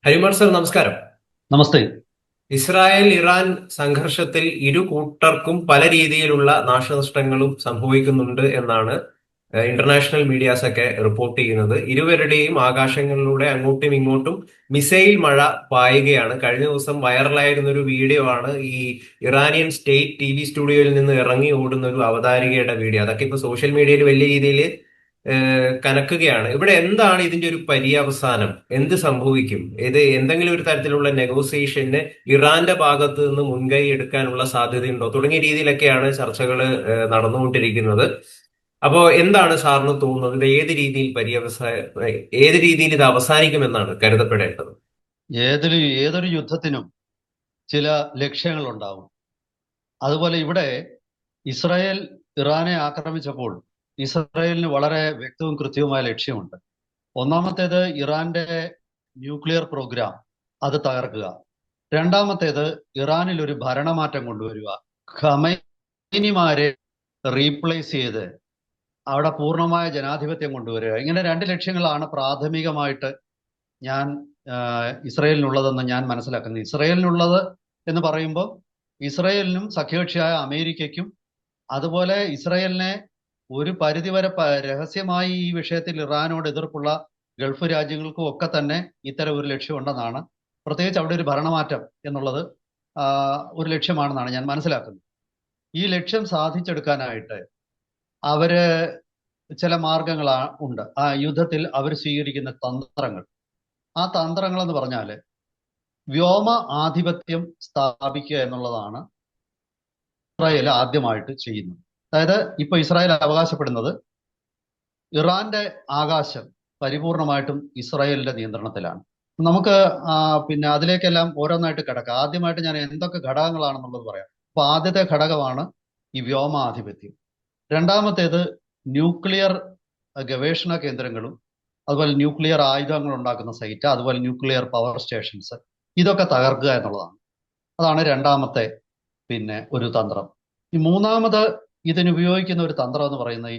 ഹരിമാർ sir, നമസ്കാരം. നമസ്തേ. Israel Iran സംഘർഷത്തിൽ ഇരു കൂട്ടർക്കും പല രീതിയിലുള്ള നാശനഷ്ടങ്ങളും സംഭവിക്കുന്നുണ്ട് എന്നാണ് ഇന്റർനാഷണൽ മീഡിയാസ് ഒക്കെ റിപ്പോർട്ട് ചെയ്യുന്നത്. ഇരുവരുടെയും ആകാശങ്ങളിലൂടെ അങ്ങോട്ടും ഇങ്ങോട്ടും മിസൈൽ മഴ പായുകയാണ്. കഴിഞ്ഞ ദിവസം വൈറലായിരുന്ന ഒരു വീഡിയോ ആണ് ഈ ഇറാനിയൻ സ്റ്റേറ്റ് ടി.വി സ്റ്റുഡിയോയിൽ നിന്ന് ഇറങ്ങി ഓടുന്ന ഒരു അവതാരികയുടെ വീഡിയോ. അതൊക്കെ ഇപ്പൊ സോഷ്യൽ മീഡിയയിൽ വലിയ രീതിയിൽ കനക്കുകയാണ്. ഇവിടെ എന്താണ് ഇതിന്റെ ഒരു പര്യവസാനം? എന്ത് സംഭവിക്കും? ഇത് എന്തെങ്കിലും ഒരു തരത്തിലുള്ള നെഗോസിയേഷന് ഇറാന്റെ ഭാഗത്ത് നിന്ന് മുൻകൈ എടുക്കാനുള്ള സാധ്യതയുണ്ടോ? തുടങ്ങിയ രീതിയിലൊക്കെയാണ് ചർച്ചകൾ നടന്നുകൊണ്ടിരിക്കുന്നത്. അപ്പോ എന്താണ് സാറിന് തോന്നുന്നത്? ഇത് ഏത് രീതിയിൽ ഇത് അവസാനിക്കുമെന്നാണ് കരുതപ്പെടേണ്ടത്? ഏതൊരു യുദ്ധത്തിനും ചില ലക്ഷ്യങ്ങളുണ്ടാവും. അതുപോലെ ഇവിടെ ഇസ്രായേൽ ഇറാനെ ആക്രമിച്ചപ്പോൾ ഇസ്രായേലിന് വളരെ വ്യക്തവും കൃത്യവുമായ ലക്ഷ്യമുണ്ട്. ഒന്നാമത്തേത് ഇറാന്റെ ന്യൂക്ലിയർ പ്രോഗ്രാം അത് തകർക്കുക. രണ്ടാമത്തേത് ഇറാനിൽ ഒരു ഭരണമാറ്റം കൊണ്ടുവരിക. ഖമൈനിമാരെ റീപ്ലേസ് ചെയ്ത് അവിടെ പൂർണ്ണമായ ജനാധിപത്യം കൊണ്ടുവരിക. ഇങ്ങനെ രണ്ട് ലക്ഷ്യങ്ങളാണ് പ്രാഥമികമായിട്ട് ഞാൻ ഇസ്രയേലിനുള്ളതെന്ന് ഞാൻ മനസ്സിലാക്കുന്നത്. ഇസ്രയേലിനുള്ളത് എന്ന് പറയുമ്പോൾ ഇസ്രയേലിനും സഖ്യകക്ഷിയായ അമേരിക്കയ്ക്കും അതുപോലെ ഇസ്രയേലിനെ ഒരു പരിധിവരെ രഹസ്യമായി ഈ വിഷയത്തിൽ ഇറാനോട് എതിർപ്പുള്ള ഗൾഫ് രാജ്യങ്ങൾക്കും ഒക്കെ തന്നെ ഇത്തരം ഒരു ലക്ഷ്യമുണ്ടെന്നാണ്, പ്രത്യേകിച്ച് അവിടെ ഒരു ഭരണമാറ്റം എന്നുള്ളത് ഒരു ലക്ഷ്യമാണെന്നാണ് ഞാൻ മനസ്സിലാക്കുന്നത്. ഈ ലക്ഷ്യം സാധിച്ചെടുക്കാനായിട്ട് അവര് ചില മാർഗങ്ങൾ ഉണ്ട്. ആ യുദ്ധത്തിൽ അവർ സ്വീകരിക്കുന്ന തന്ത്രങ്ങൾ, ആ തന്ത്രങ്ങൾ എന്ന് പറഞ്ഞാൽ വ്യോമ ആധിപത്യം സ്ഥാപിക്കുക എന്നുള്ളതാണ് ഇസ്രായേൽ ആദ്യമായിട്ട് ചെയ്യുന്നത്. അതായത് ഇപ്പൊ ഇസ്രായേൽ അവകാശപ്പെടുന്നത് ഇറാന്റെ ആകാശം പരിപൂർണമായിട്ടും ഇസ്രായേലിന്റെ നിയന്ത്രണത്തിലാണ്. നമുക്ക് പിന്നെ അതിലേക്കെല്ലാം ഓരോന്നായിട്ട് കിടക്കാം. ആദ്യമായിട്ട് ഞാൻ എന്തൊക്കെ ഘടകങ്ങളാണെന്നുള്ളത് പറയാം. അപ്പൊ ആദ്യത്തെ ഘടകമാണ് ഈ വ്യോമാധിപത്യം. രണ്ടാമത്തേത് ന്യൂക്ലിയർ ഗവേഷണ കേന്ദ്രങ്ങളും അതുപോലെ ന്യൂക്ലിയർ ആയുധങ്ങൾ ഉണ്ടാക്കുന്ന സൈറ്റ്, അതുപോലെ ന്യൂക്ലിയർ പവർ സ്റ്റേഷൻസ്, ഇതൊക്കെ തകർക്കുക എന്നുള്ളതാണ്. അതാണ് രണ്ടാമത്തെ ഒരു തന്ത്രം. ഈ മൂന്നാമത് ഇതിനുപയോഗിക്കുന്ന ഒരു തന്ത്രം എന്ന് പറയുന്നത്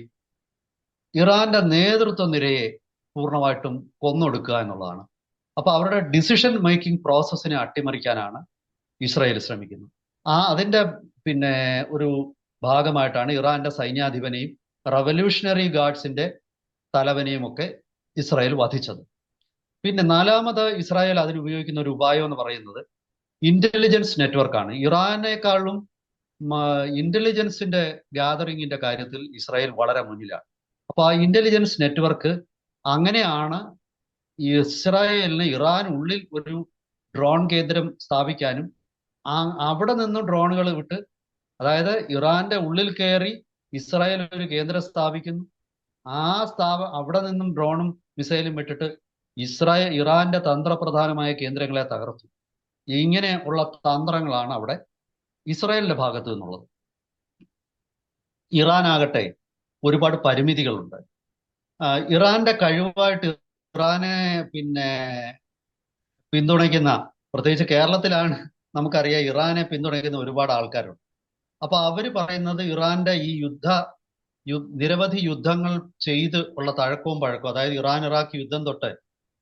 ഇറാന്റെ നേതൃത്വ നിരയെ പൂർണ്ണമായിട്ടും കൊന്നൊടുക്കുക എന്നുള്ളതാണ്. അപ്പൊ അവരുടെ ഡിസിഷൻ മേക്കിംഗ് പ്രോസസ്സിനെ അട്ടിമറിക്കാനാണ് ഇസ്രായേൽ ശ്രമിക്കുന്നത്. അതിന്റെ ഒരു ഭാഗമായിട്ടാണ് ഇറാന്റെ സൈന്യാധിപനെയും റവല്യൂഷണറി ഗാർഡ്സിന്റെ തലവനെയും ഒക്കെ ഇസ്രായേൽ വധിച്ചത്. പിന്നെ നാലാമത് ഇസ്രായേൽ അതിനുപയോഗിക്കുന്ന ഒരു ഉപായം എന്ന് പറയുന്നത് ഇന്റലിജൻസ് നെറ്റ്വർക്കാണ്. ഇറാനേക്കാളും ഇന്റലിജൻസിന്റെ ഗ്യാതറിങ്ങിന്റെ കാര്യത്തിൽ ഇസ്രായേൽ വളരെ മുന്നിലാണ്. അപ്പൊ ആ ഇന്റലിജൻസ് നെറ്റ്വർക്ക് അങ്ങനെയാണ് ഇസ്രായേലിന് ഇറാൻ ഉള്ളിൽ ഒരു ഡ്രോൺ കേന്ദ്രം സ്ഥാപിക്കാനും അവിടെ നിന്നും ഡ്രോണുകൾ വിട്ട്, അതായത് ഇറാന്റെ ഉള്ളിൽ കയറി ഇസ്രായേൽ ഒരു കേന്ദ്രം സ്ഥാപിക്കുന്നു, അവിടെ നിന്നും ഡ്രോണും മിസൈലും വിട്ടിട്ട് ഇറാന്റെ തന്ത്രപ്രധാനമായ കേന്ദ്രങ്ങളെ തകർത്തു. ഇങ്ങനെ ഉള്ള തന്ത്രങ്ങളാണ് അവിടെ ഇസ്രായേലിന്റെ ഭാഗത്ത് നിന്നുള്ളത്. ഇറാനാകട്ടെ ഒരുപാട് പരിമിതികളുണ്ട്. ഇറാന്റെ കഴിവായിട്ട് ഇറാനെ പിന്തുണയ്ക്കുന്ന, പ്രത്യേകിച്ച് കേരളത്തിലാണ് നമുക്കറിയാം ഇറാനെ പിന്തുണയ്ക്കുന്ന ഒരുപാട് ആൾക്കാരുണ്ട്. അപ്പൊ അവര് പറയുന്നത് ഇറാന്റെ ഈ നിരവധി യുദ്ധങ്ങൾ ചെയ്ത് ഉള്ള തഴക്കവും പഴക്കവും, അതായത് ഇറാൻ ഇറാഖ് യുദ്ധം തൊട്ട്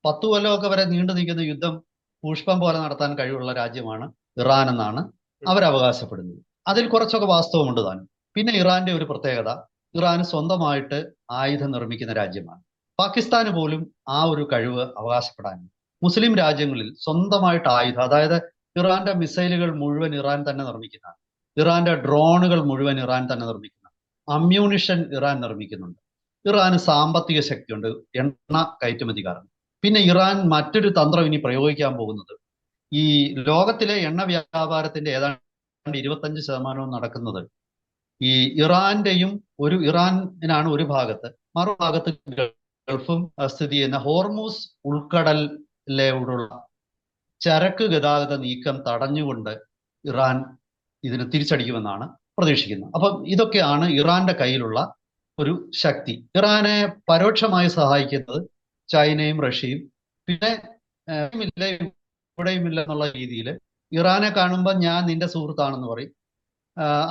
10 കൊല്ലമൊക്കെ വരെ നീണ്ടു നിൽക്കുന്ന യുദ്ധം പുഷ്പം പോലെ നടത്താൻ കഴിവുള്ള രാജ്യമാണ് ഇറാൻ എന്നാണ് അവരവകാശപ്പെടുന്നത്. അതിൽ കുറച്ചൊക്കെ വാസ്തവമുണ്ട് താനും. പിന്നെ ഇറാന്റെ ഒരു പ്രത്യേകത, ഇറാൻ സ്വന്തമായിട്ട് ആയുധം നിർമ്മിക്കുന്ന രാജ്യമാണ്. പാകിസ്ഥാന് പോലും ആ ഒരു കഴിവ് അവകാശപ്പെടാനുണ്ട്. മുസ്ലിം രാജ്യങ്ങളിൽ സ്വന്തമായിട്ട് ആയുധം, അതായത് ഇറാന്റെ മിസൈലുകൾ മുഴുവൻ ഇറാൻ തന്നെ നിർമ്മിക്കുന്നതാണ്. ഇറാന്റെ ഡ്രോണുകൾ മുഴുവൻ ഇറാൻ തന്നെ നിർമ്മിക്കുന്ന, അമ്മ്യൂണിഷൻ ഇറാൻ നിർമ്മിക്കുന്നുണ്ട്. ഇറാന് സാമ്പത്തിക ശക്തിയുണ്ട്, എണ്ണ കയറ്റുമതിക്കാരൻ. പിന്നെ ഇറാൻ മറ്റൊരു തന്ത്രം ഇനി പ്രയോഗിക്കാൻ പോകുന്നത്, ഈ ലോകത്തിലെ എണ്ണ വ്യാപാരത്തിന്റെ ഏതാണ്ട് 25% നടക്കുന്നത് ഈ ഇറാന്റെയും ഇറാനാണ് ഒരു ഭാഗത്ത്, മറുഭാഗത്ത് ഗൾഫും സ്ഥിതി ചെയ്യുന്ന ഹോർമൂസ് ഉൾക്കടലിലൂടെയുള്ള ചരക്ക് ഗതാഗത നീക്കം തടഞ്ഞുകൊണ്ട് ഇറാൻ ഇതിന് തിരിച്ചടിക്കുമെന്നാണ് പ്രതീക്ഷിക്കുന്നത്. അപ്പം ഇതൊക്കെയാണ് ഇറാന്റെ കയ്യിലുള്ള ഒരു ശക്തി. ഇറാനെ പരോക്ഷമായി സഹായിക്കുന്നത് ചൈനയും റഷ്യയും. പിന്നെ ഇവിടെയും ഇല്ല എന്നുള്ള രീതിയിൽ ഇറാനെ കാണുമ്പോൾ ഞാൻ നിന്റെ സുഹൃത്താണെന്ന് പറയും,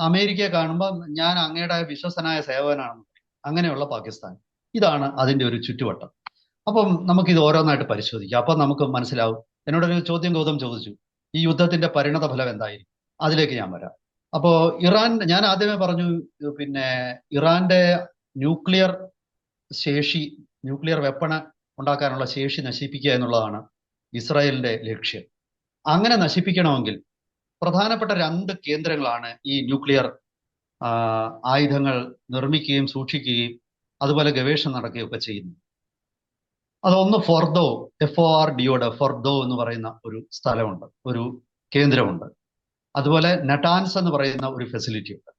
അമേരിക്കയെ കാണുമ്പോൾ ഞാൻ അങ്ങയുടെ വിശ്വസനായ സേവകനാണെന്ന് പറയും. അങ്ങനെയുള്ള പാകിസ്ഥാൻ, ഇതാണ് അതിന്റെ ഒരു ചുറ്റുവട്ടം. അപ്പം നമുക്കിത് ഓരോന്നായിട്ട് പരിശോധിക്കാം. അപ്പം നമുക്ക് മനസ്സിലാവും എന്നോടൊരു ചോദ്യം ഗൗതം ചോദിച്ചു, ഈ യുദ്ധത്തിന്റെ പരിണത ഫലം എന്തായിരിക്കും? അതിലേക്ക് ഞാൻ വരാം. അപ്പോ ഇറാൻ, ഞാൻ ആദ്യമേ പറഞ്ഞു, പിന്നെ ഇറാന്റെ ന്യൂക്ലിയർ ശേഷി, ന്യൂക്ലിയർ വെപ്പണ് ഉണ്ടാക്കാനുള്ള ശേഷി നശിപ്പിക്കുക എന്നുള്ളതാണ് ഇസ്രായേലിന്റെ ലക്ഷ്യം. അങ്ങനെ നശിപ്പിക്കണമെങ്കിൽ പ്രധാനപ്പെട്ട രണ്ട് കേന്ദ്രങ്ങളാണ് ഈ ന്യൂക്ലിയർ ആയുധങ്ങൾ നിർമ്മിക്കുകയും സൂക്ഷിക്കുകയും അതുപോലെ ഗവേഷണം നടക്കുകയും ഒക്കെ ചെയ്യുന്നത്. അതൊന്ന് ഫൊർദോ, FORDO, ഫൊർദോ എന്ന് പറയുന്ന ഒരു സ്ഥലമുണ്ട്, ഒരു കേന്ദ്രമുണ്ട്. അതുപോലെ നടാൻസ് എന്ന് പറയുന്ന ഒരു ഫെസിലിറ്റി ഉണ്ട്.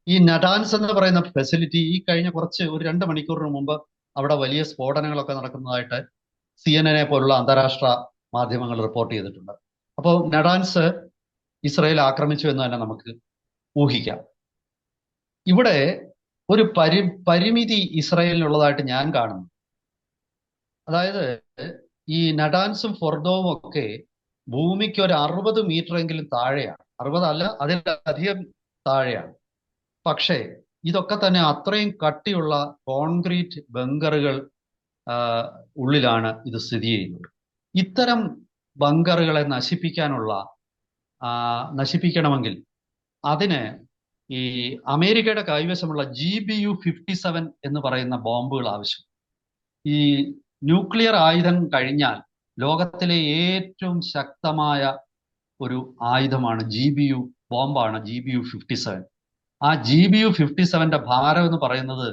ഈ നടാൻസ് എന്ന് പറയുന്ന ഫെസിലിറ്റി ഈ കഴിഞ്ഞ ഒരു 2 മണിക്കൂറിന് മുമ്പ് അവിടെ വലിയ സ്ഫോടനങ്ങളൊക്കെ നടക്കുന്നതായിട്ട് CNN പോലുള്ള അന്താരാഷ്ട്ര മാധ്യമങ്ങൾ റിപ്പോർട്ട് ചെയ്തിട്ടുണ്ട്. അപ്പോൾ നടാൻസ് ഇസ്രായേൽ ആക്രമിച്ചു എന്ന് തന്നെ നമുക്ക് ഊഹിക്കാം. ഇവിടെ ഒരു പരിമിതി ഇസ്രായേലിനുള്ളതായിട്ട് ഞാൻ കാണുന്നു. അതായത് ഈ നടാൻസും ഫൊർദോവും ഒക്കെ ഭൂമിക്ക് ഒരു 60 മീറ്റർ എങ്കിലും താഴെയാണ്. 60 അല്ല, അതിലധികം താഴെയാണ്. പക്ഷേ ഇതൊക്കെ തന്നെ അത്രയും കട്ടിയുള്ള കോൺക്രീറ്റ് ബങ്കറുകൾ ഉള്ളിലാണ് ഇത് സ്ഥിതി ചെയ്യുന്നത്. ഇത്തരം ബങ്കറുകളെ നശിപ്പിക്കണമെങ്കിൽ അതിന് ഈ അമേരിക്കയുടെ കൈവശമുള്ള GBU 57 എന്ന് പറയുന്ന ബോംബുകൾ ആവശ്യം. ഈ ന്യൂക്ലിയർ ആയുധം കഴിഞ്ഞാൽ ലോകത്തിലെ ഏറ്റവും ശക്തമായ ഒരു ആയുധമാണ് GBU ബോംബാണ് GBU 57. ആ GBU 57ന്റെ ഭാരം എന്ന് പറയുന്നത്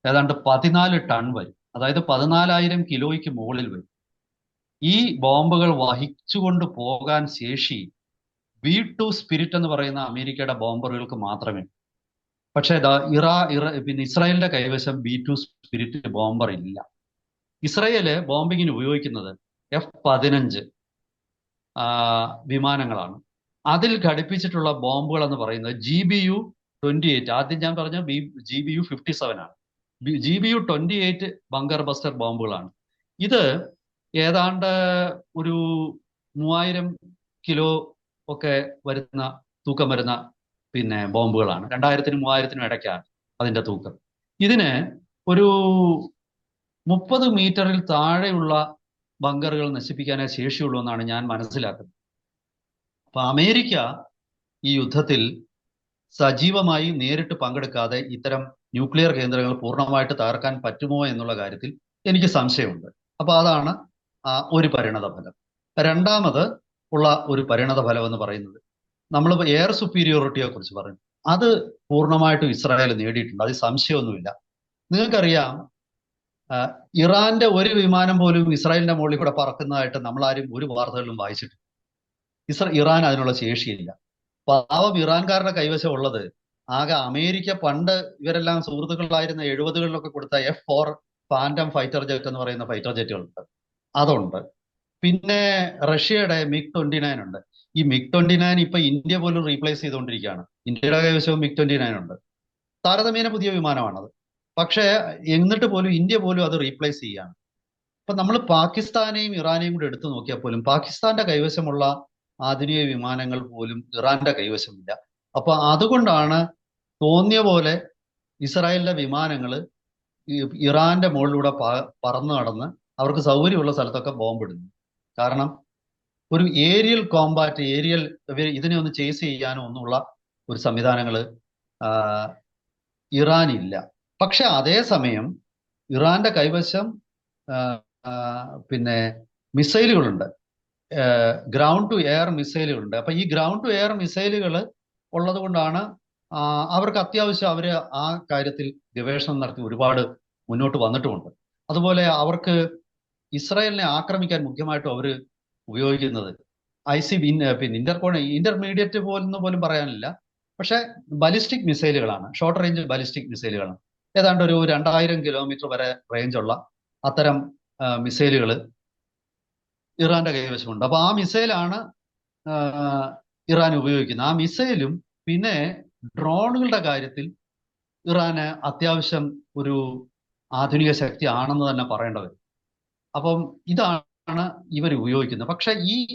ഏതാണ്ട് 14 ടൺ വരും. അതായത് 14,000 കിലോയ്ക്ക് മുകളിൽ വരും. ഈ ബോംബുകൾ വഹിച്ചുകൊണ്ട് പോകാൻ ശേഷി B2 സ്പിരിറ്റ് എന്ന് പറയുന്ന അമേരിക്കയുടെ ബോംബറുകൾക്ക് മാത്രമേ. പക്ഷേ പിന്നെ ഇസ്രായേലിന്റെ കൈവശം B2 സ്പിരിറ്റ് ബോംബർ ഇല്ല. ഇസ്രായേല് ബോംബിങ്ങിന് ഉപയോഗിക്കുന്നത് F-15 വിമാനങ്ങളാണ്. അതിൽ ഘടിപ്പിച്ചിട്ടുള്ള ബോംബുകൾ എന്ന് പറയുന്നത് GBU 28. ആദ്യം ഞാൻ പറഞ്ഞ GBU 57 ആണ്. GBU 28 ബങ്കർ ബസ്റ്റർ ബോംബുകളാണ്. ഇത് ഏതാണ്ട് ഒരു 3000 കിലോ ഒക്കെ വരുന്ന തൂക്കം വരുന്ന പിന്നെ ബോംബുകളാണ്. 2000-നും 3000-നും ഇടയ്ക്കാണ് അതിന്റെ തൂക്കം. ഇതിന് ഒരു 30 മീറ്ററിൽ താഴെയുള്ള ബങ്കറുകൾ നശിപ്പിക്കാനേ ശേഷിയുള്ളൂ എന്നാണ് ഞാൻ മനസ്സിലാക്കുന്നത്. അപ്പൊ അമേരിക്ക ഈ യുദ്ധത്തിൽ സജീവമായി നേരിട്ട് പങ്കെടുക്കാതെ ഇത്തരം ന്യൂക്ലിയർ കേന്ദ്രങ്ങൾ പൂർണ്ണമായിട്ട് തകർക്കാൻ പറ്റുമോ എന്നുള്ള കാര്യത്തിൽ എനിക്ക് സംശയമുണ്ട്. അപ്പൊ അതാണ് ഒരു പരിണത ഫലം. രണ്ടാമത് ഉള്ള ഒരു പരിണത ഫലം എന്ന് പറയുന്നത്, നമ്മൾ എയർ സുപ്പീരിയോറിറ്റിയെ കുറിച്ച് പറഞ്ഞു. അത് പൂർണ്ണമായിട്ടും ഇസ്രായേൽ നേടിയിട്ടുണ്ട്, അത് സംശയമൊന്നുമില്ല. നിങ്ങൾക്കറിയാം, ഇറാന്റെ ഒരു വിമാനം പോലും ഇസ്രായേലിന്റെ മുകളിൽ കൂടെ പറക്കുന്നതായിട്ട് നമ്മളാരും ഒരു വാർത്തകളിലും വായിച്ചിട്ടില്ല. ഇറാൻ അതിനുള്ള ശേഷിയില്ല. പാവം ഇറാൻകാരുടെ കൈവശം ഉള്ളത് ആകെ അമേരിക്ക പണ്ട് ഇവരെല്ലാം സുഹൃത്തുക്കളായിരുന്ന 70കളിലൊക്കെ കൊടുത്ത F-4 ഫാൻറ്റം ഫൈറ്റർ ജെറ്റ് എന്ന് പറയുന്ന ഫൈറ്റർ ജെറ്റുകളുണ്ട്, അതുണ്ട്. പിന്നെ റഷ്യയുടെ MiG-29 ഉണ്ട്. ഈ MiG-29 ഇപ്പൊ ഇന്ത്യ പോലും റീപ്ലേസ് ചെയ്തുകൊണ്ടിരിക്കുകയാണ്. ഇന്ത്യയുടെ കൈവശവും MiG-29 ഉണ്ട്. താരതമ്യേന പുതിയ വിമാനമാണത്. പക്ഷേ എന്നിട്ട് പോലും ഇന്ത്യ പോലും അത് റീപ്ലേസ് ചെയ്യുകയാണ്. അപ്പൊ നമ്മൾ പാകിസ്ഥാനെയും ഇറാനെയും കൂടെ എടുത്തു നോക്കിയാൽ പോലും പാകിസ്ഥാന്റെ കൈവശമുള്ള ആധുനിക വിമാനങ്ങൾ പോലും ഇറാന്റെ കൈവശമില്ല. അപ്പൊ അതുകൊണ്ടാണ് തോന്നിയ പോലെ ഇസ്രായേലിന്റെ വിമാനങ്ങൾ ഇറാന്റെ മുകളിലൂടെ പറന്നു നടന്ന് അവർക്ക് സൗകര്യമുള്ള സ്ഥലത്തൊക്കെ ബോംബിടുന്നു. കാരണം ഒരു ഏരിയൽ കോമ്പാറ്റ്, ഇതിനെ ഒന്ന് ചേസ് ചെയ്യാനോ ഒന്നുമുള്ള ഒരു സംവിധാനങ്ങൾ ഇറാനില്ല. പക്ഷെ അതേസമയം ഇറാന്റെ കൈവശം പിന്നെ മിസൈലുകളുണ്ട്, ഗ്രൗണ്ട് ടു എയർ മിസൈലുകളുണ്ട്. അപ്പൊ ഈ ഗ്രൗണ്ട് ടു എയർ മിസൈലുകൾ ഉള്ളത് കൊണ്ടാണ് അവർക്ക് അത്യാവശ്യം ആ കാര്യത്തിൽ ഗവേഷണം നടത്തി ഒരുപാട് മുന്നോട്ട് വന്നിട്ടുമുണ്ട്. അതുപോലെ അവർക്ക് ഇസ്രായേലിനെ ആക്രമിക്കാൻ മുഖ്യമായിട്ടും അവർ ഉപയോഗിക്കുന്നത് പിന്നെ ഇന്റർമീഡിയറ്റ് പോലും പറയാനില്ല, പക്ഷെ ബലിസ്റ്റിക് മിസൈലുകളാണ്, ഷോർട്ട് റേഞ്ച് ബലിസ്റ്റിക് മിസൈലുകളാണ്. ഏതാണ്ട് ഒരു 2000 കിലോമീറ്റർ വരെ റേഞ്ചുള്ള അത്തരം മിസൈലുകൾ ഇറാന്റെ കൈവശമുണ്ട്. അപ്പൊ ആ മിസൈലാണ് ഇറാൻ ഉപയോഗിക്കുന്നത്. ആ മിസൈലും പിന്നെ ഡ്രോണുകളുടെ കാര്യത്തിൽ ഇറാന് അത്യാവശ്യം ഒരു ആധുനിക ശക്തി ആണെന്ന് തന്നെ പറയേണ്ടത്. അപ്പം ഇതാണ് ഇവർ ഉപയോഗിക്കുന്നത്. പക്ഷെ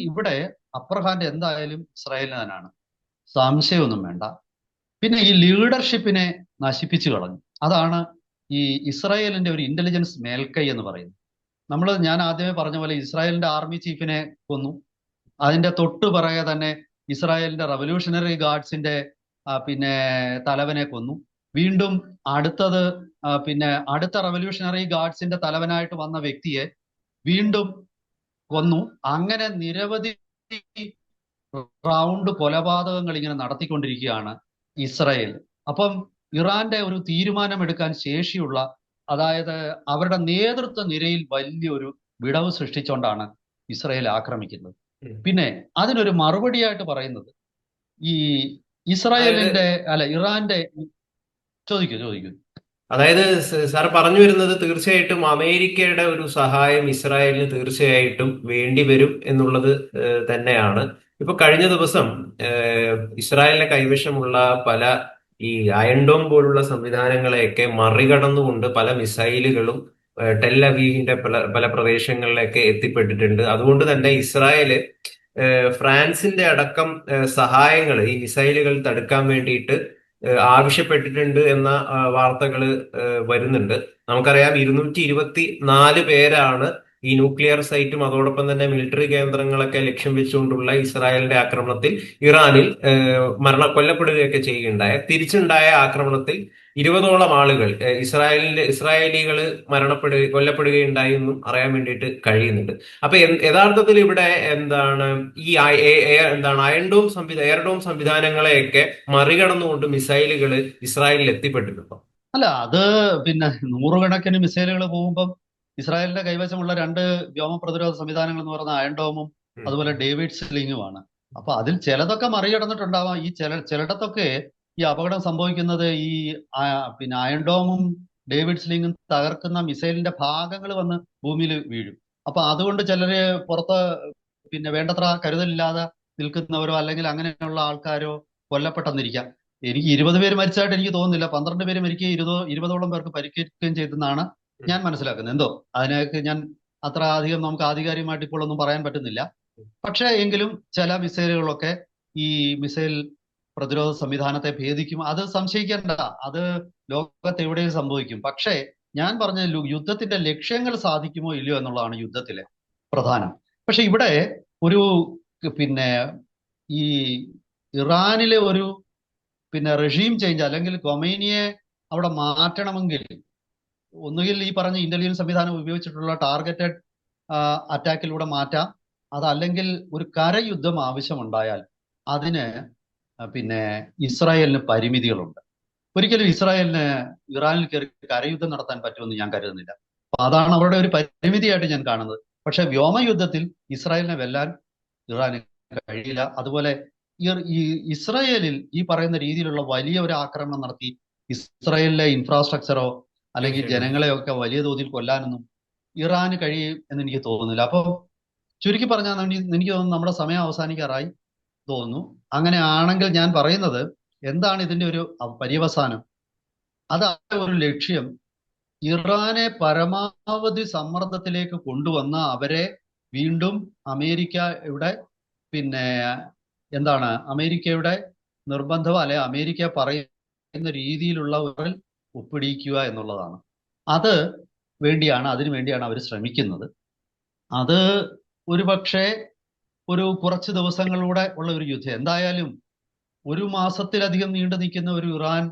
ഇവിടെ അപ്പർ ഹാൻഡ് എന്തായാലും ഇസ്രായേലിന് തന്നെയാണ്, സംശയമൊന്നും വേണ്ട. പിന്നെ ഈ ലീഡർഷിപ്പിനെ നശിപ്പിച്ചു കളഞ്ഞു. അതാണ് ഈ ഇസ്രായേലിന്റെ ഒരു ഇന്റലിജൻസ് മേൽക്കൈ എന്ന് പറയുന്നത്. ഞാൻ ആദ്യമേ പറഞ്ഞ പോലെ ഇസ്രായേലിന്റെ ആർമി ചീഫിനെ കൊന്നു, അതിന്റെ തൊട്ടു പുറകെ തന്നെ ഇസ്രായേലിന്റെ റവല്യൂഷണറി ഗാർഡ്സിന്റെ പിന്നെ തലവനെ കൊന്നു. വീണ്ടും അടുത്തത് പിന്നെ അടുത്ത റവല്യൂഷണറി ഗാർഡ്സിന്റെ തലവനായിട്ട് വന്ന വ്യക്തിയെ വീണ്ടും കൊന്നു. അങ്ങനെ നിരവധി റൗണ്ട് കൊലപാതകങ്ങൾ ഇങ്ങനെ നടത്തിക്കൊണ്ടിരിക്കുകയാണ് ഇസ്രായേൽ. അപ്പം ഇറാന്റെ ഒരു തീരുമാനമെടുക്കാൻ ശേഷിയുള്ള, അതായത് അവരുടെ നേതൃത്വ നിരയിൽ വലിയൊരു വിടവ് സൃഷ്ടിച്ചുകൊണ്ടാണ് ഇസ്രായേൽ ആക്രമിക്കുന്നത്. പിന്നെ അതിനൊരു മറുപടിയായിട്ട് പറയുന്നത് ഈ അതായത് ഇസ്രായേലിന്റെ അല്ല ഇറാന്റെ ചോദിക്കൂ. അതായത് സാർ പറഞ്ഞു വരുന്നത് തീർച്ചയായിട്ടും അമേരിക്കയുടെ ഒരു സഹായം ഇസ്രായേലിന് തീർച്ചയായിട്ടും വേണ്ടി വരും എന്നുള്ളത് തന്നെയാണ്. ഇപ്പൊ കഴിഞ്ഞ ദിവസം ഇസ്രായേലിന്റെ കൈവശമുള്ള പല ഈ അയൺ ഡോം പോലുള്ള സംവിധാനങ്ങളെയൊക്കെ മറികടന്നുകൊണ്ട് പല മിസൈലുകളും ടെൽ അവീവിന്റെ പല പല പ്രദേശങ്ങളിലേക്ക് എത്തിപ്പെട്ടിട്ടുണ്ട്. അതുകൊണ്ട് തന്നെ ഇസ്രായേല് ഫ്രാൻസിന്റെ അടക്കം സഹായങ്ങൾ ഈ മിസൈലുകൾ തടുക്കാൻ വേണ്ടിയിട്ട് ആവശ്യപ്പെട്ടിട്ടുണ്ട് എന്ന വാർത്തകൾ വരുന്നുണ്ട്. നമുക്കറിയാം 224 പേരാണ് ഈ ന്യൂക്ലിയർ സൈറ്റും അതോടൊപ്പം തന്നെ മിലിറ്ററി കേന്ദ്രങ്ങളൊക്കെ ലക്ഷ്യം വെച്ചുകൊണ്ടുള്ള ഇസ്രായേലിന്റെ ആക്രമണത്തിൽ ഇറാനിൽ കൊല്ലപ്പെടുകയൊക്കെ ചെയ്യുകയുണ്ടായ. തിരിച്ചുണ്ടായ ആക്രമണത്തിൽ 20ഓളം ആളുകൾ ഇസ്രായേലികൾ കൊല്ലപ്പെടുകയുണ്ടായി എന്നും അറിയാൻ വേണ്ടിയിട്ട് കഴിയുന്നുണ്ട്. അപ്പൊ യഥാർത്ഥത്തിൽ ഇവിടെ എന്താണ് ഈ എയർ ഡോം സംവിധാനങ്ങളെയൊക്കെ മറികടന്നുകൊണ്ട് മിസൈലുകൾ ഇസ്രായേലിൽ എത്തിപ്പെട്ടിട്ടുണ്ടോ? അല്ല, അത് പിന്നെ നൂറുകണക്കിന് മിസൈലുകൾ പോകുമ്പം ഇസ്രായേലിന്റെ കൈവശമുള്ള രണ്ട് വ്യോമ പ്രതിരോധ സംവിധാനങ്ങൾ എന്ന് പറയുന്ന അയൺ ഡോമും അതുപോലെ ഡേവിഡ് സ്ലിങ്ങുമാണ്. അപ്പൊ അതിൽ ചിലതൊക്കെ മറികടന്നിട്ടുണ്ടാവാം. ഈ ചിലയിടത്തൊക്കെ ഈ അപകടം സംഭവിക്കുന്നത് ഈ പിന്നെ അയൺ ഡോമും ഡേവിഡ് സ്ലിങ്ങും തകർക്കുന്ന മിസൈലിന്റെ ഭാഗങ്ങൾ വന്ന് ഭൂമിയിൽ വീഴും. അപ്പൊ അതുകൊണ്ട് ചിലര് പുറത്ത് പിന്നെ വേണ്ടത്ര കരുതലില്ലാതെ നിൽക്കുന്നവരോ അല്ലെങ്കിൽ അങ്ങനെയുള്ള ആൾക്കാരോ കൊല്ലപ്പെട്ടെന്നിരിക്കാം. എനിക്ക് 20 പേര് മരിച്ചതായിട്ട് എനിക്ക് തോന്നുന്നില്ല. 12 പേര് മരിക്കുകയും 20ഓളം പേർക്ക് പരിക്കേൽക്കുകയും ചെയ്തെന്നാണ് ഞാൻ മനസ്സിലാക്കുന്നത്. എന്തോ അതിനൊക്കെ ഞാൻ അത്ര അധികം നമുക്ക് ആധികാരികമായിട്ട് ഇപ്പോൾ ഒന്നും പറയാൻ പറ്റുന്നില്ല. പക്ഷേ എങ്കിലും ചില മിസൈലുകളൊക്കെ ഈ മിസൈൽ പ്രതിരോധ സംവിധാനത്തെ ഭേദിക്കും. അത് സംശയിക്കേണ്ട, അത് ലോകത്ത് എവിടെയും സംഭവിക്കും. പക്ഷേ ഞാൻ പറഞ്ഞ യുദ്ധത്തിന്റെ ലക്ഷ്യങ്ങൾ സാധിക്കുമോ ഇല്ലയോ എന്നുള്ളതാണ് യുദ്ധത്തിലെ പ്രധാനം. പക്ഷെ ഇവിടെ ഒരു പിന്നെ ഈ ഇറാനിലെ ഒരു പിന്നെ റെഷീം ചേഞ്ച് അല്ലെങ്കിൽ ഖൊമൈനിയെ അവിടെ മാറ്റണമെങ്കിൽ ഒന്നുകിൽ ഈ പറഞ്ഞ ഇന്റലിജൻസ് സംവിധാനം ഉപയോഗിച്ചിട്ടുള്ള ടാർഗറ്റഡ് അറ്റാക്കിലൂടെ മാറ്റാം. അതല്ലെങ്കിൽ ഒരു കരയുദ്ധം ആവശ്യമുണ്ടായാൽ അതിന് പിന്നെ ഇസ്രായേലിന് പരിമിതികളുണ്ട്. ഒരിക്കലും ഇസ്രായേലിന് ഇറാനിൽ കയറി കരയുദ്ധം നടത്താൻ പറ്റുമെന്ന് ഞാൻ കരുതുന്നില്ല. അപ്പൊ അതാണ് അവരുടെ ഒരു പരിമിതിയായിട്ട് ഞാൻ കാണുന്നത്. പക്ഷെ വ്യോമയുദ്ധത്തിൽ ഇസ്രായേലിനെ വെല്ലാൻ ഇറാന് കഴിയില്ല. അതുപോലെ ഈ ഇസ്രായേലിൽ ഈ പറയുന്ന രീതിയിലുള്ള വലിയ ഒരു ആക്രമണം നടത്തി ഇസ്രായേലിലെ ഇൻഫ്രാസ്ട്രക്ചറോ അല്ലെങ്കിൽ ജനങ്ങളെയൊക്കെ വലിയ തോതിൽ കൊല്ലാനൊന്നും ഇറാന് കഴിയും എന്ന് എനിക്ക് തോന്നുന്നില്ല. അപ്പോൾ ചുരുക്കി പറഞ്ഞാൽ എനിക്ക് തോന്നുന്നു നമ്മുടെ സമയം അവസാനിക്കാറായി തോന്നുന്നു. അങ്ങനെ ആണെങ്കിൽ ഞാൻ പറയുന്നത് എന്താണ് ഇതിന്റെ ഒരു പര്യവസാനം? അതാണ് ഒരു ലക്ഷ്യം. ഇറാനെ പരമാവധി സമ്മർദ്ദത്തിലേക്ക് കൊണ്ടുവന്ന അവരെ വീണ്ടും അമേരിക്കയുടെ പിന്നെ എന്താണ് അമേരിക്കയുടെ നിർബന്ധം അല്ലെ അമേരിക്ക പറയുന്ന രീതിയിലുള്ള ഒരു ഒപ്പിടിക്കുക എന്നുള്ളതാണ്. അതിനു വേണ്ടിയാണ് അവർ ശ്രമിക്കുന്നത്. അത് ഒരുപക്ഷെ ഒരു കുറച്ച് ദിവസങ്ങളിലൂടെ ഉള്ള ഒരു യുദ്ധം. എന്തായാലും 1 മാസത്തിലധികം നീണ്ടു നിൽക്കുന്ന ഒരു ഇറാൻ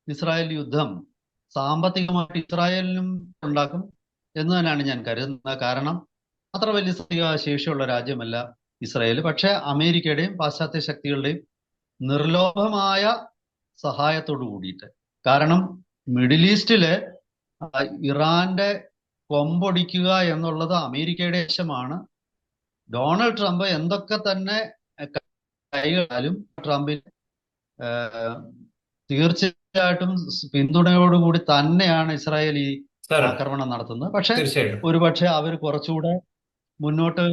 ഇസ്രായേൽ യുദ്ധം സാമ്പത്തികമായിട്ട് ഇസ്രായേലിനും ഉണ്ടാക്കും എന്ന് തന്നെയാണ് ഞാൻ കരുതുന്നത്. കാരണം അത്ര വലിയ സാമ്പത്തിക ശേഷിയുള്ള രാജ്യമല്ല ഇസ്രായേൽ. പക്ഷെ അമേരിക്കയുടെയും പാശ്ചാത്യ ശക്തികളുടെയും നിർലോഭമായ സഹായത്തോടു കൂടിയിട്ട്. കാരണം മിഡിൽ ഈസ്റ്റില് ഇറാന്റെ കൊമ്പൊടിക്കുക എന്നുള്ളത് അമേരിക്കയുടെ ലക്ഷ്യമാണ്. ഡൊണാൾഡ് ട്രംപ് എന്തൊക്കെ തന്നെ കൈകാലും ട്രംപിന് തീർച്ചയായിട്ടും പിന്തുണയോടുകൂടി തന്നെയാണ് ഇസ്രായേൽ ഈ ആക്രമണം നടത്തുന്നത്. പക്ഷെ ഒരുപക്ഷെ അവർ കുറച്ചുകൂടെ മുന്നോട്ട്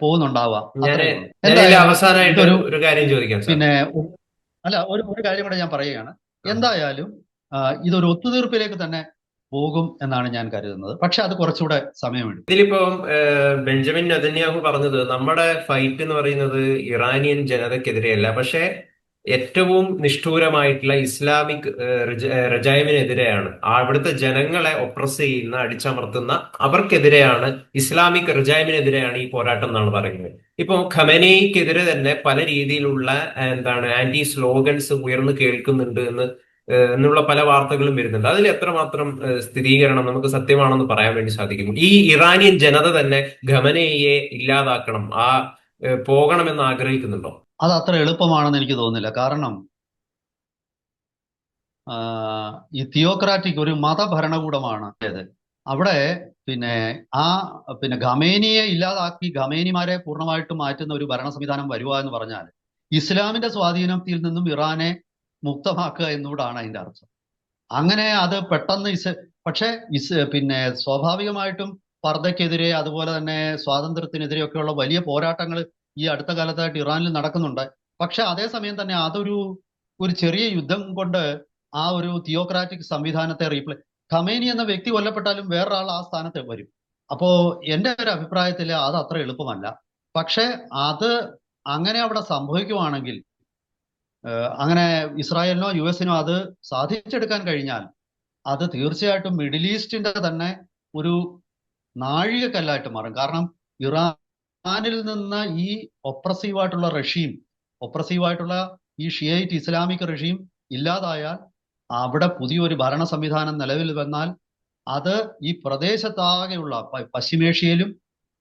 പോകുന്നുണ്ടാവാം. അവസാനമായിട്ട് ഒരു കാര്യം ചോദിക്കാം. പിന്നെ അല്ല ഒരു കാര്യം കൂടെ ഞാൻ പറയുകയാണ്. എന്തായാലും ഇതൊരു ഒത്തുതീർപ്പിലേക്ക് തന്നെ പോകും എന്നാണ് ഞാൻ കരുതുന്നത്. പക്ഷെ അത് കുറച്ചുകൂടെ സമയമെടുക്കും. ഇതിലിപ്പം ബെഞ്ചമിൻ നെതന്യാഹു പറഞ്ഞത് നമ്മുടെ ഫൈറ്റ് എന്ന് പറയുന്നത് ഇറാനിയൻ ജനതയ്ക്കെതിരെയല്ല, പക്ഷേ ഏറ്റവും നിഷ്ഠൂരമായിട്ടുള്ള ഇസ്ലാമിക് റജായിമിനെതിരെയാണ്. അവിടുത്തെ ജനങ്ങളെ ഒപ്രസ് ചെയ്യുന്ന, അടിച്ചമർത്തുന്ന അവർക്കെതിരെയാണ്, ഇസ്ലാമിക് റജായിമിനെതിരെയാണ് ഈ പോരാട്ടം എന്നാണ് പറയുന്നത്. ഇപ്പൊ ഖമനേയിക്കെതിരെ തന്നെ പല രീതിയിലുള്ള ആന്റി സ്ലോഗൻസ് ഉയർന്നു കേൾക്കുന്നുണ്ട് എന്നുള്ള പല വാർത്തകളും വരുന്നുണ്ട്. അതിൽ എത്രമാത്രം സ്ഥിരീകരണം നമുക്ക് സത്യമാണെന്ന് പറയാൻ വേണ്ടി സാധിക്കും? ഈ ഇറാനിയൻ ജനത തന്നെ ഖമനേയിയെ ഇല്ലാതാക്കണം, പോകണമെന്ന് ആഗ്രഹിക്കുന്നുണ്ടോ? അത് അത്ര എളുപ്പമാണെന്ന് എനിക്ക് തോന്നുന്നില്ല. കാരണം ഈ തിയോക്രാറ്റിക് ഒരു മതഭരണകൂടമാണ് ഇത്. അവിടെ പിന്നെ ആ പിന്നെ ഖമേനിയെ ഇല്ലാതാക്കി ഖമേനിമാരെ പൂർണ്ണമായിട്ടും മാറ്റുന്ന ഒരു ഭരണ സംവിധാനം വരുക എന്ന് പറഞ്ഞാൽ ഇസ്ലാമിന്റെ സ്വാധീനത്തിൽ നിന്നും ഇറാനെ മുക്തമാക്കുക എന്നുകൂടാണ് അതിന്റെ അർത്ഥം. അങ്ങനെ അത് പെട്ടെന്ന് പക്ഷേ പിന്നെ സ്വാഭാവികമായിട്ടും പർദ്ദയ്ക്കെതിരെ അതുപോലെ തന്നെ സ്വാതന്ത്ര്യത്തിനെതിരെയൊക്കെയുള്ള വലിയ പോരാട്ടങ്ങൾ ഈ അടുത്ത കാലത്തായിട്ട് ഇറാനിൽ നടക്കുന്നുണ്ട്. പക്ഷെ അതേസമയം തന്നെ ഒരു ചെറിയ യുദ്ധം കൊണ്ട് ആ ഒരു തിയോക്രാറ്റിക് സംവിധാനത്തെ ഖമേനി എന്ന വ്യക്തി കൊല്ലപ്പെട്ടാലും വേറൊരാൾ ആ സ്ഥാനത്ത് വരും. അപ്പോ എന്റെ ഒരു അഭിപ്രായത്തിൽ അത് അത്ര എളുപ്പമല്ല. പക്ഷെ അത് അങ്ങനെ അവിടെ സംഭവിക്കുവാണെങ്കിൽ, അങ്ങനെ ഇസ്രായേലിനോ US-നോ അത് സാധിച്ചെടുക്കാൻ കഴിഞ്ഞാൽ അത് തീർച്ചയായിട്ടും മിഡിൽ ഈസ്റ്റിന്റെ തന്നെ ഒരു നാഴികക്കല്ലായിട്ട് മാറും. കാരണം ഇറാനിൽ നിന്ന് ഈ ഒപ്രസീവായിട്ടുള്ള ഈ ഷിയൈറ്റ് ഇസ്ലാമിക് റഷീം ഇല്ലാതായാൽ, അവിടെ പുതിയൊരു ഭരണ സംവിധാനം നിലവിൽ വന്നാൽ അത് ഈ പ്രദേശത്താകെയുള്ള പശ്ചിമേഷ്യയിലും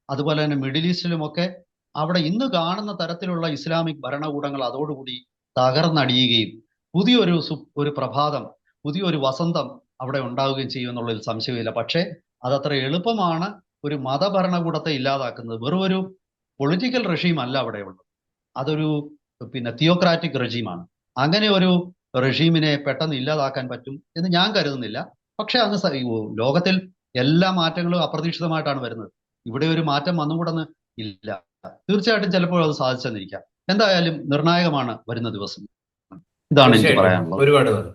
അതുപോലെ തന്നെ മിഡിൽ ഈസ്റ്റിലുമൊക്കെ അവിടെ ഇന്ന് കാണുന്ന തരത്തിലുള്ള ഇസ്ലാമിക് ഭരണകൂടങ്ങൾ അതോടുകൂടി തകർന്നടിയുകയും ഒരു പ്രഭാതം, പുതിയൊരു വസന്തം അവിടെ ഉണ്ടാവുകയും ചെയ്യുമെന്നുള്ളതിൽ സംശയമില്ല. പക്ഷേ അതത്ര എളുപ്പമാണ് ഒരു മതഭരണകൂടത്തെ ഇല്ലാതാക്കുന്നത്. വെറും ഒരു പൊളിറ്റിക്കൽ റെഷീം അല്ല അവിടെയുള്ളത്, അതൊരു പിന്നെ തിയോക്രാറ്റിക് റെജീമാണ്. അങ്ങനെ ഒരു റെഷീമിനെ പെട്ടെന്ന് ഇല്ലാതാക്കാൻ പറ്റും എന്ന് ഞാൻ കരുതുന്നില്ല. പക്ഷെ ലോകത്തിൽ എല്ലാ മാറ്റങ്ങളും അപ്രതീക്ഷിതമായിട്ടാണ് വരുന്നത്. ഇവിടെ ഒരു മാറ്റം വന്നുകൂടെന്ന് ഇല്ല. തീർച്ചയായിട്ടും ചിലപ്പോൾ അത് സാധിച്ചെന്നിരിക്കാം. എന്തായാലും നിർണായകമാണ് വരുന്ന ദിവസം. ഇതാണ് എനിക്ക് തീർച്ചയായിട്ടും. പറയാനുള്ളത്. ഒരുപാട് നന്ദി.